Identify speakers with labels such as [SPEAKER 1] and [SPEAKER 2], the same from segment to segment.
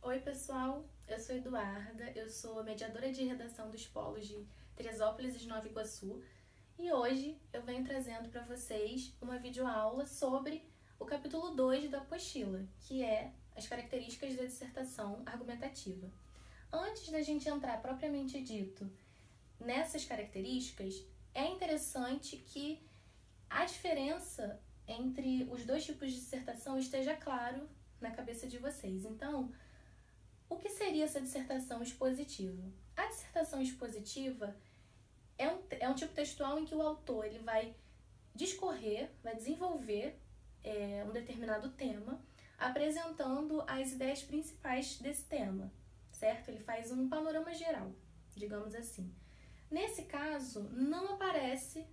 [SPEAKER 1] Oi, pessoal, eu sou Eduarda, eu sou mediadora de redação dos polos de Teresópolis e de Nova Iguaçu e hoje eu venho trazendo para vocês uma videoaula sobre o capítulo 2 da apostila, que é as características da dissertação argumentativa. Antes da gente entrar propriamente dito nessas características, é interessante que a diferença entre os dois tipos de dissertação esteja claro na cabeça de vocês. Então, o que seria essa dissertação expositiva? A dissertação expositiva é um tipo textual em que o autor ele vai discorrer, vai desenvolver um determinado tema, apresentando as ideias principais desse tema, certo? Ele faz um panorama geral, digamos assim. Nesse caso,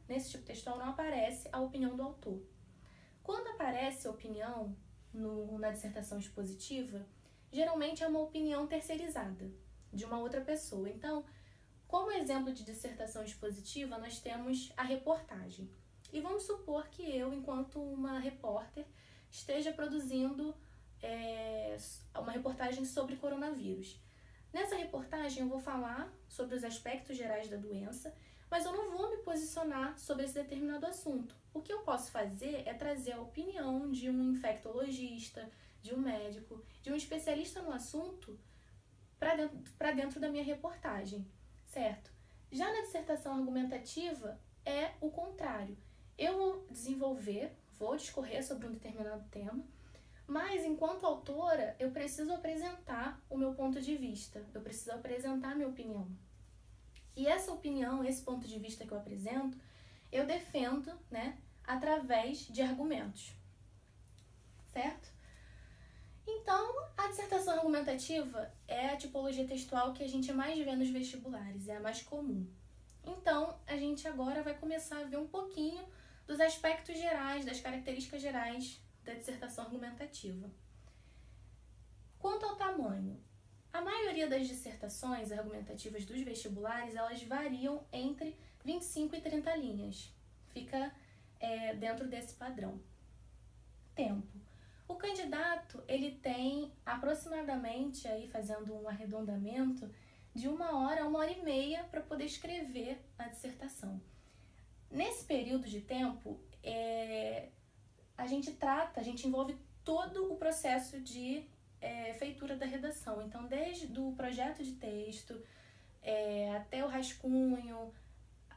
[SPEAKER 1] nesse tipo textual não aparece a opinião do autor. Quando aparece a opinião na dissertação expositiva, geralmente é uma opinião terceirizada de uma outra pessoa. Então, como exemplo de dissertação expositiva, nós temos a reportagem. E vamos supor que eu, enquanto uma repórter, esteja produzindo uma reportagem sobre coronavírus. Nessa reportagem eu vou falar sobre os aspectos gerais da doença, mas eu não vou me posicionar sobre esse determinado assunto. O que eu posso fazer é trazer a opinião de um infectologista, de um médico, de um especialista no assunto para dentro da minha reportagem, certo? Já na dissertação argumentativa é o contrário. Eu vou discorrer sobre um determinado tema, mas enquanto autora eu preciso apresentar o meu ponto de vista, eu preciso apresentar a minha opinião. E essa opinião, esse ponto de vista que eu apresento, eu defendo, através de argumentos, certo? Então, a dissertação argumentativa é a tipologia textual que a gente mais vê nos vestibulares, é a mais comum. Então, a gente agora vai começar a ver um pouquinho dos aspectos gerais, das características gerais da dissertação argumentativa. Quanto ao tamanho, a maioria das dissertações argumentativas dos vestibulares, elas variam entre 25 e 30 linhas. Fica dentro desse padrão. Tempo. O candidato, ele tem aproximadamente, aí fazendo um arredondamento, de 1 hora a 1 hora e meia para poder escrever a dissertação. Nesse período de tempo, a gente envolve todo o processo de feitura da redação. Então, desde o projeto de texto até o rascunho,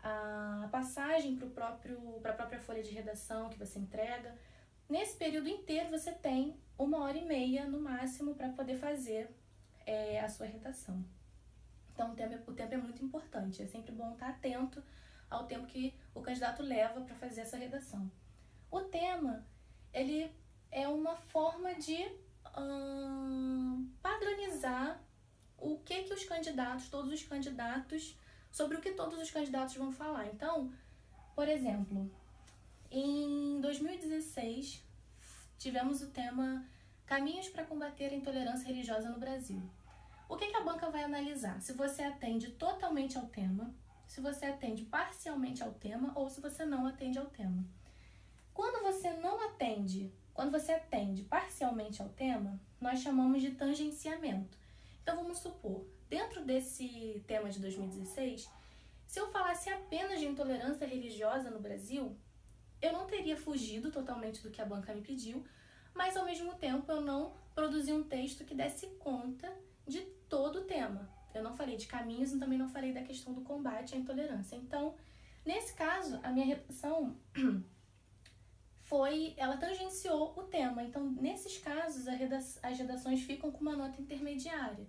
[SPEAKER 1] a passagem para a própria folha de redação que você entrega. Nesse período inteiro você tem 1 hora e meia no máximo para poder fazer a sua redação. Então o tempo é muito importante, é sempre bom estar atento ao tempo que o candidato leva para fazer essa redação. O tema, ele é uma forma de padronizar sobre o que todos os candidatos vão falar. Então, por exemplo, em 2016, tivemos o tema Caminhos para combater a intolerância religiosa no Brasil. O que a banca vai analisar? Se você atende totalmente ao tema, se você atende parcialmente ao tema ou se você não atende ao tema. Quando você atende parcialmente ao tema, nós chamamos de tangenciamento. Então vamos supor, dentro desse tema de 2016, se eu falasse apenas de intolerância religiosa no Brasil, eu não teria fugido totalmente do que a banca me pediu, mas ao mesmo tempo eu não produzi um texto que desse conta de todo o tema. Eu não falei de caminhos e também não falei da questão do combate à intolerância. Então, nesse caso, a minha redação ela tangenciou o tema. Então, nesses casos, as redações ficam com uma nota intermediária.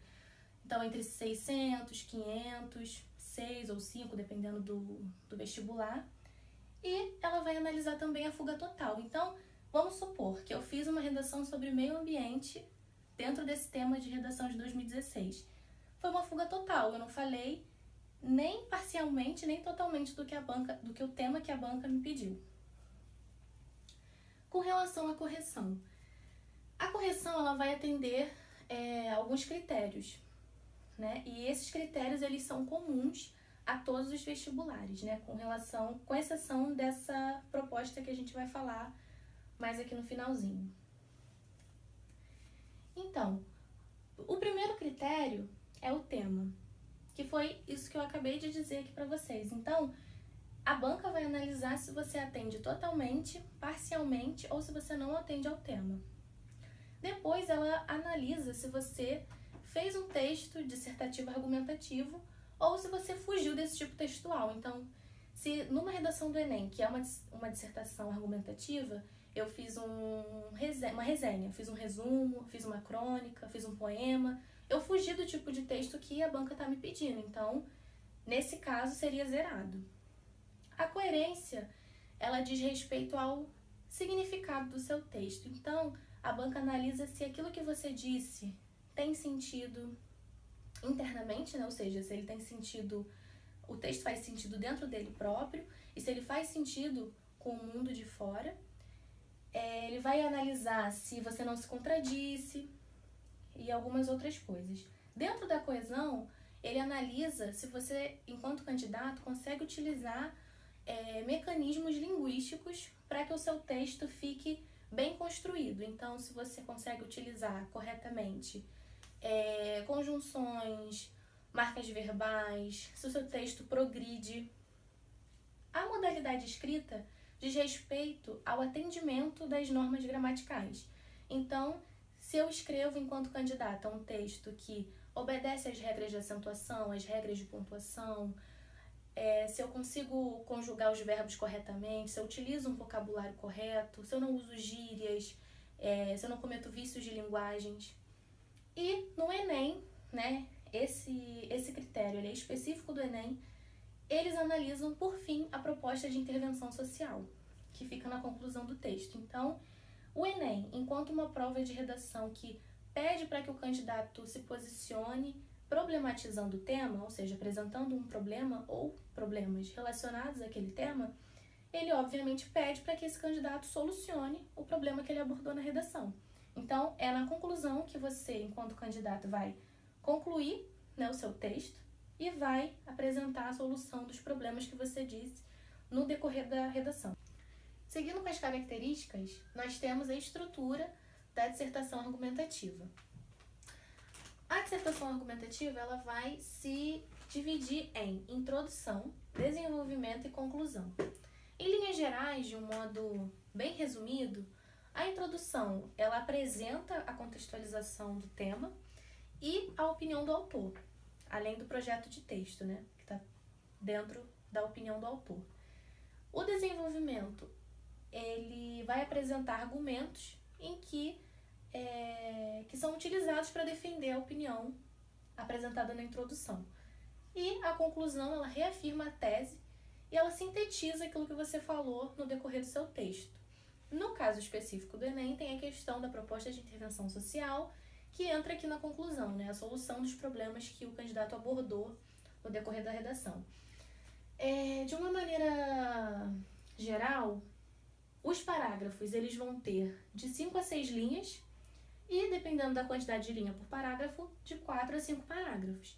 [SPEAKER 1] Então, entre 600, 500, 6 ou 5, dependendo do vestibular. E ela vai analisar também a fuga total. Então, vamos supor que eu fiz uma redação sobre meio ambiente dentro desse tema de redação de 2016. Foi uma fuga total, eu não falei nem parcialmente, nem totalmente do que o tema que a banca me pediu. Com relação à correção. A correção ela vai atender alguns critérios, E esses critérios eles são comuns a todos os vestibulares, com exceção dessa proposta que a gente vai falar mais aqui no finalzinho. Então, O primeiro critério é o tema, que foi isso que eu acabei de dizer aqui para vocês. Então, a banca vai analisar se você atende totalmente, parcialmente ou se você não atende ao tema. Depois, ela analisa se você fez um texto dissertativo argumentativo ou se você fugiu desse tipo textual. Então, se numa redação do Enem, que é uma dissertação argumentativa, eu fiz uma resenha, fiz um resumo, fiz uma crônica, fiz um poema, eu fugi do tipo de texto que a banca está me pedindo. Então, nesse caso, seria zerado. A coerência, ela diz respeito ao significado do seu texto. Então, a banca analisa se aquilo que você disse tem sentido internamente, né? Ou seja, se ele tem sentido, o texto faz sentido dentro dele próprio e se ele faz sentido com o mundo de fora. Ele vai analisar se você não se contradisse e algumas outras coisas. Dentro da coesão, ele analisa se você, enquanto candidato, consegue utilizar mecanismos linguísticos para que o seu texto fique bem construído. Então, se você consegue utilizar corretamente conjunções, marcas verbais, se o seu texto progride. A modalidade escrita diz respeito ao atendimento das normas gramaticais. Então, se eu escrevo enquanto candidata um texto que obedece às regras de acentuação, às regras de pontuação, se eu consigo conjugar os verbos corretamente, se eu utilizo um vocabulário correto, se eu não uso gírias, se eu não cometo vícios de linguagens. E no Enem, né, esse critério ele é específico do Enem, eles analisam, por fim, a proposta de intervenção social, que fica na conclusão do texto. Então, o Enem, enquanto uma prova de redação que pede para que o candidato se posicione problematizando o tema, ou seja, apresentando um problema ou problemas relacionados àquele tema, ele obviamente pede para que esse candidato solucione o problema que ele abordou na redação. Então, é na conclusão que você, enquanto candidato, vai concluir, né, o seu texto e vai apresentar a solução dos problemas que você disse no decorrer da redação. Seguindo com as características, nós temos a estrutura da dissertação argumentativa. A dissertação argumentativa ela vai se dividir em introdução, desenvolvimento e conclusão. Em linhas gerais, de um modo bem resumido, a introdução ela apresenta a contextualização do tema e a opinião do autor, além do projeto de texto, né, que está dentro da opinião do autor. O desenvolvimento ele vai apresentar argumentos em que são utilizados para defender a opinião apresentada na introdução. E a conclusão, ela reafirma a tese e ela sintetiza aquilo que você falou no decorrer do seu texto. No caso específico do Enem, tem a questão da proposta de intervenção social, que entra aqui na conclusão, né? A solução dos problemas que o candidato abordou no decorrer da redação. De uma maneira geral, os parágrafos eles vão ter de 5 a 6 linhas e, dependendo da quantidade de linha por parágrafo, de 4 a 5 parágrafos.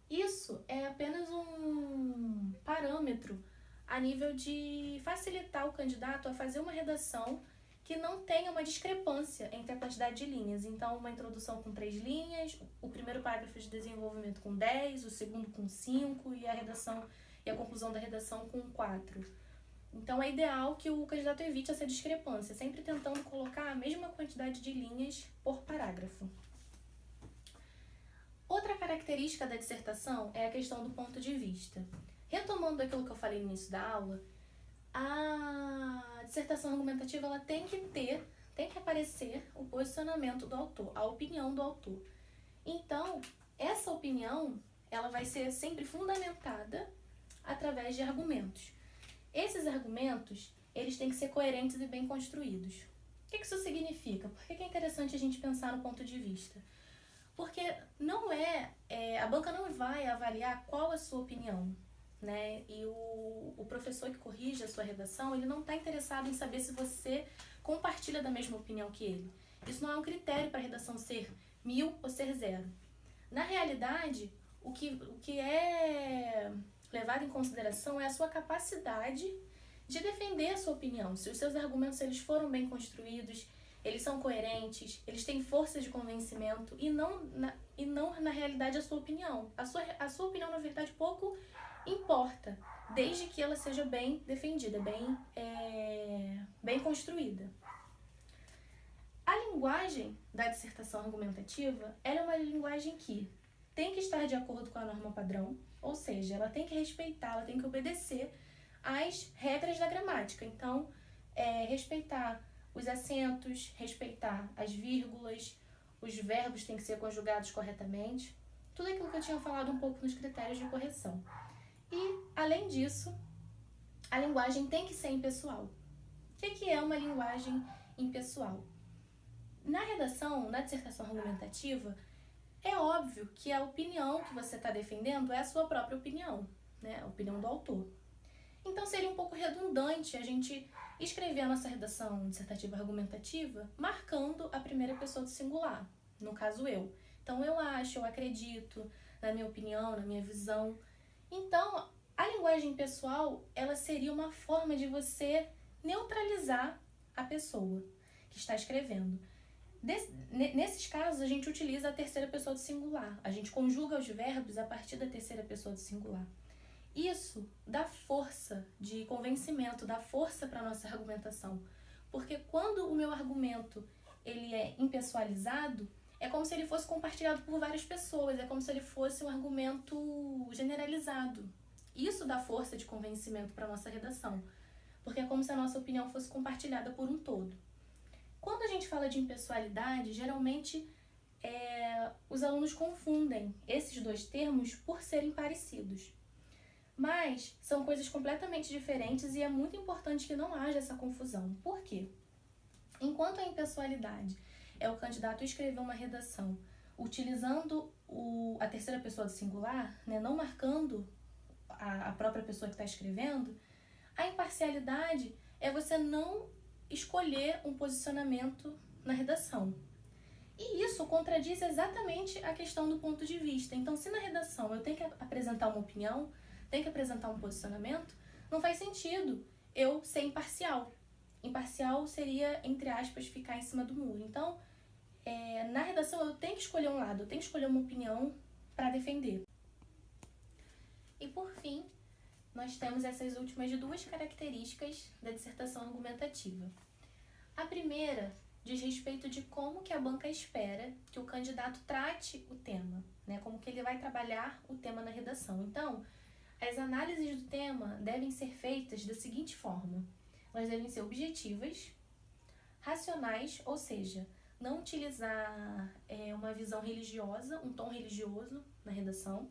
[SPEAKER 1] Isso é apenas um parâmetro a nível de facilitar o candidato a fazer uma redação que não tenha uma discrepância entre a quantidade de linhas. Então, uma introdução com 3 linhas, o primeiro parágrafo de desenvolvimento com 10, o segundo com 5 e a conclusão da redação com 4. Então, é ideal que o candidato evite essa discrepância, sempre tentando colocar a mesma quantidade de linhas por parágrafo. Outra característica da dissertação é a questão do ponto de vista. Retomando aquilo que eu falei no início da aula, a dissertação argumentativa ela tem que aparecer o posicionamento do autor, a opinião do autor. Então, essa opinião ela vai ser sempre fundamentada através de argumentos. Esses argumentos, eles têm que ser coerentes e bem construídos. O que isso significa? Por que é interessante a gente pensar no ponto de vista? Porque a banca não vai avaliar qual a sua opinião, né? E o professor que corrige a sua redação, ele não está interessado em saber se você compartilha da mesma opinião que ele. Isso não é um critério para a redação ser 1000 ou ser 0. Na realidade, o que é levado em consideração é a sua capacidade de defender a sua opinião. Se os seus argumentos eles foram bem construídos, eles são coerentes, eles têm força de convencimento e não na realidade a sua opinião. A sua opinião, na verdade, pouco importa, desde que ela seja bem defendida, bem construída. A linguagem da dissertação argumentativa, ela é uma linguagem que tem que estar de acordo com a norma padrão, ou seja, ela tem que respeitar, ela tem que obedecer às regras da gramática. Então, respeitar os acentos, respeitar as vírgulas, os verbos têm que ser conjugados corretamente, tudo aquilo que eu tinha falado um pouco nos critérios de correção. E, além disso, a linguagem tem que ser impessoal. O que é uma linguagem impessoal? Na redação, na dissertação argumentativa, é óbvio que a opinião que você está defendendo é a sua própria opinião, né? A opinião do autor. Então, seria um pouco redundante a gente escrever a nossa redação dissertativa argumentativa marcando a primeira pessoa do singular, no caso eu. Então, eu acho, eu acredito, na minha opinião, na minha visão. Então, a linguagem pessoal, ela seria uma forma de você neutralizar a pessoa que está escrevendo. Nesses casos, a gente utiliza a terceira pessoa do singular. A gente conjuga os verbos a partir da terceira pessoa do singular. Isso dá força de convencimento, dá força para a nossa argumentação. Porque quando o meu argumento ele é impessoalizado, é como se ele fosse compartilhado por várias pessoas, é como se ele fosse um argumento generalizado. Isso dá força de convencimento para a nossa redação, porque é como se a nossa opinião fosse compartilhada por um todo. Quando a gente fala de impessoalidade, geralmente os alunos confundem esses dois termos por serem parecidos. Mas são coisas completamente diferentes e é muito importante que não haja essa confusão. Por quê? Enquanto a impessoalidade é o candidato escrever uma redação utilizando a terceira pessoa do singular, né, não marcando a própria pessoa que está escrevendo, a imparcialidade é você não escolher um posicionamento na redação. E isso contradiz exatamente a questão do ponto de vista. Então, se na redação eu tenho que apresentar uma opinião, tenho que apresentar um posicionamento, não faz sentido eu ser imparcial. Imparcial seria, entre aspas, ficar em cima do muro. Então, na redação eu tenho que escolher um lado, eu tenho que escolher uma opinião para defender. E por fim, nós temos essas últimas duas características da dissertação argumentativa. A primeira diz respeito de como que a banca espera que o candidato trate o tema, né? Como que ele vai trabalhar o tema na redação. Então, as análises do tema devem ser feitas da seguinte forma: elas devem ser objetivas, racionais, ou seja, não utilizar uma visão religiosa, um tom religioso na redação.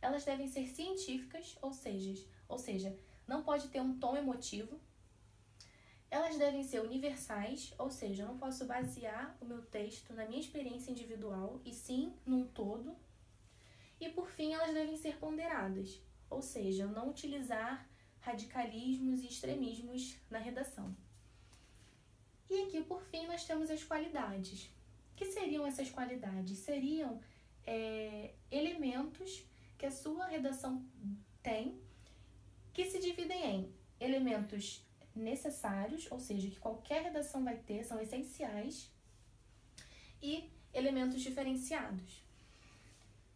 [SPEAKER 1] Elas devem ser científicas, ou seja, não pode ter um tom emotivo. Elas devem ser universais, ou seja, eu não posso basear o meu texto na minha experiência individual, e sim num todo. E por fim, elas devem ser ponderadas, ou seja, não utilizar radicalismos e extremismos na redação. E aqui, por fim, nós temos as qualidades. O que seriam essas qualidades? Seriam elementos que a sua redação tem, que se dividem em elementos necessários, ou seja, que qualquer redação vai ter, são essenciais, e elementos diferenciados.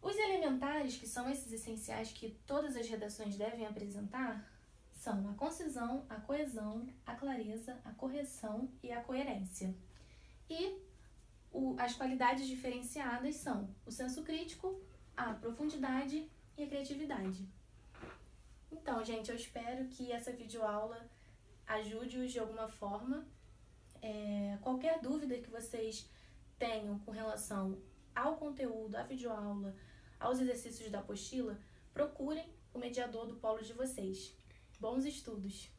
[SPEAKER 1] Os elementares, que são esses essenciais que todas as redações devem apresentar, são a concisão, a coesão, a clareza, a correção e a coerência. E as qualidades diferenciadas são o senso crítico, a profundidade e a criatividade. Então, gente, eu espero que essa videoaula ajude-os de alguma forma. Qualquer dúvida que vocês tenham com relação ao conteúdo, à videoaula, aos exercícios da apostila, procurem o mediador do polo de vocês. Bons estudos!